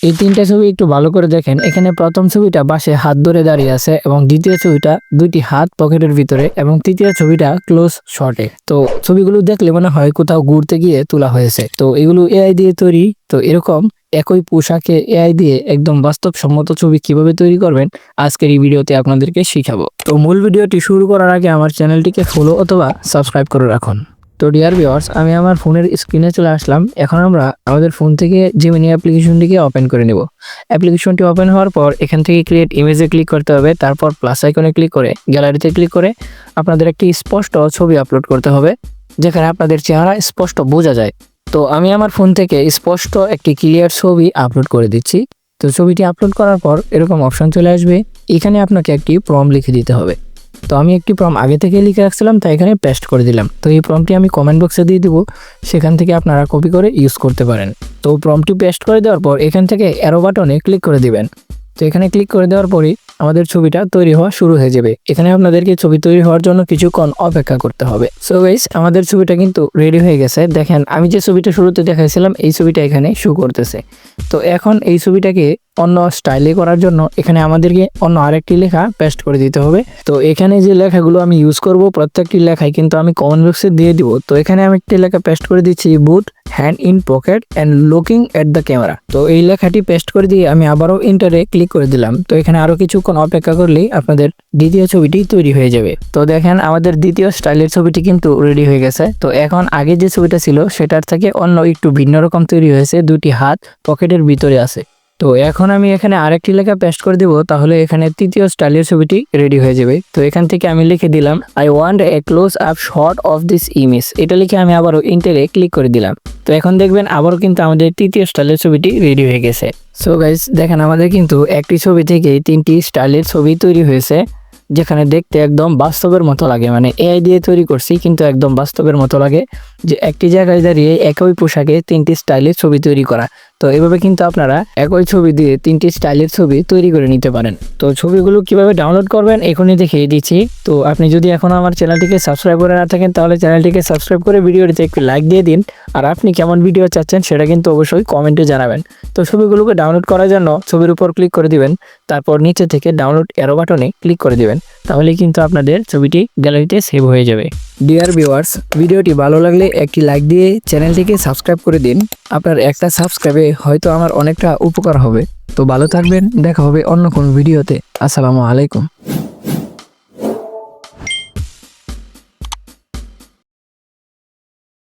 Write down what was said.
এই তিনটা ছবি একটু ভালো করে দেখেন। এখানে প্রথম ছবিটা বাসে হাত ধরে দাঁড়িয়ে আছে এবং দ্বিতীয় ছবিটা দুইটি হাত পকেটের ভিতরে এবং তৃতীয় ছবিটা ক্লোজ শটে। তো ছবিগুলো দেখলে মনে হয় কোথাও ঘুরতে গিয়ে তোলা হয়েছে। তো এগুলো এআই দিয়ে তৈরি। তো এরকম একই পোশাকে এআই দিয়ে একদম বাস্তবসম্মত ছবি কিভাবে তৈরি করবেন আজকের এই ভিডিওতে আপনাদেরকে শিখাবো। তো মূল ভিডিওটি শুরু করার আগে আমার চ্যানেলটিকে ফলো অথবা সাবস্ক্রাইব করে রাখুন। তো ডিয়ার ভিউয়ার্স, আমি আমার ফোনের স্ক্রিনে চলে আসলাম। এখন আমরা আমাদের ফোন থেকে জেমিনি অ্যাপ্লিকেশনটিকে ওপেন করে নেব। অ্যাপ্লিকেশনটি ওপেন হওয়ার পর এখান থেকে ক্রিয়েট ইমেজে ক্লিক করতে হবে। তারপর প্লাস আইকনে ক্লিক করে গ্যালারিতে ক্লিক করে আপনাদের একটি স্পষ্ট ছবি আপলোড করতে হবে, যেখানে আপনাদের চেহারা স্পষ্ট বোঝা যায়। তো আমি আমার ফোন থেকে স্পষ্ট একটি ক্লিয়ার ছবি আপলোড করে দিচ্ছি। তো ছবিটি আপলোড করার পর এরকম অপশন চলে আসবে। এখানে আপনাকে একটি প্রম্পট লিখে দিতে হবে। তো আমি একটি প্রম্পট আগে থেকে লিখে রাখছিলাম, তাই এখানে পেস্ট করে দিলাম। তো এই প্রম্পটটি আমি কমেন্ট বক্সে দিয়ে দিব, সেখান থেকে আপনারা কপি করে ইউজ করতে পারেন। তো প্রম্পটটি পেস্ট করে দেওয়ার পর এখান থেকে অ্যারো বাটনে ক্লিক করে দিবেন। তো এখানে ক্লিক করে দেওয়ার পরই আমাদের ছবিটা তৈরি হওয়া শুরু হয়ে যাবে। এখানে আপনাদেরকে ছবি তৈরি হওয়ার জন্য কিছুক্ষণ অপেক্ষা করতে হবে। সো গাইস, আমাদের ছবিটা কিন্তু রেডি হয়ে গেছে। দেখেন, আমি যে ছবিটা শুরুতে দেখাইছিলাম এই ছবিটা এখানে শো করতেছে। তো এখন এই ছবিটাকে অন্য স্টাইলে করার জন্য এখানে আমাদেরকে অন্য আরেকটি লেখা পেস্ট করে দিতে হবে। তো এখানে যে লেখাগুলো আমি ইউজ করব প্রত্যেকটি লেখাই কিন্তু আমি কমেন্ট বক্সে দিয়ে দিব। তো এখানে আমি একটি লেখা পেস্ট করে দিচ্ছি, but hand in pocket and looking at the camera. তো এই লেখাটি পেস্ট করে দিয়ে আমি আবারও ইন্টারে ক্লিক করে দিলাম। তো এখানে আরো কিছুক্ষণ অপেক্ষা করলেই আপনাদের দ্বিতীয় ছবিটি তৈরি হয়ে যাবে। তো দেখেন, আমাদের দ্বিতীয় স্টাইলের ছবিটি কিন্তু রেডি হয়ে গেছে। তো এখন আগে যে ছবিটা ছিল সেটার থেকে অন্য একটু ভিন্ন রকম তৈরি হয়েছে, দুটি হাত পকেটের ভিতরে আছে। তো এখন আমি এখানে আরেকটি লেখা পেস্ট করে দিব, তাহলে এখানে তৃতীয় স্টাইলের ছবিটি রেডি হয়ে যাবে। তো এখান থেকে আমি লিখে দিলাম, I want a close up shot of this image. এটা লিখে আমি আবারও ইন্টারে ক্লিক করে দিলাম। তো এখন দেখবেন আবারও কিন্তু আমাদের তৃতীয় স্টাইলের ছবিটি রেডি হয়ে গেছে। সো গাইস, দেখেন আমাদের কিন্তু একটি ছবি থেকে তিনটি স্টাইলের ছবি তৈরি হয়েছে, যেখানে দেখতে একদম বাস্তবের মতো লাগে। মানে এআই দিয়ে তৈরি করছি কিন্তু একদম বাস্তবের মতো লাগে, যে একটি জায়গায় দাঁড়িয়ে একই পোশাকে তিনটি স্টাইলের ছবি তৈরি করা। তো এভাবে কিন্তু আপনারা একই ছবি দিয়ে তিনটি স্টাইলের ছবি তৈরি করে নিতে পারেন। তো ছবিগুলো কিভাবে ডাউনলোড করবেন এখনই দেখিয়ে দিচ্ছি। তো আপনি যদি এখন আমার চ্যানেলটিকে সাবস্ক্রাইব করে না থাকেন তাহলে চ্যানেলটিকে সাবস্ক্রাইব করে ভিডিওটিতে একটি লাইক দিয়ে দিন। আর আপনি কেমন ভিডিও চাচ্ছেন সেটা কিন্তু অবশ্যই কমেন্টে জানাবেন। তো ছবিগুলোকে ডাউনলোড করার জন্য ছবির উপর ক্লিক করে দিবেন, তারপর নিচে থেকে ডাউনলোড অ্যারো বাটনে ক্লিক করে দিবেন। তাহলে কিন্তু আপনাদের ছবিটি গ্যালারিতে সেভ হয়ে যাবে। ডিয়ার ভিউয়ার্স, ভিডিওটি ভালো লাগলে একটি লাইক দিয়ে চ্যানেলটিকে সাবস্ক্রাইব করে দিন। আপনার একটা সাবস্ক্রাইবে হয়তো আমার অনেকটা উপকার হবে। তো ভালো থাকবেন, দেখা হবে অন্য কোনো ভিডিওতে। আসসালামু আলাইকুম।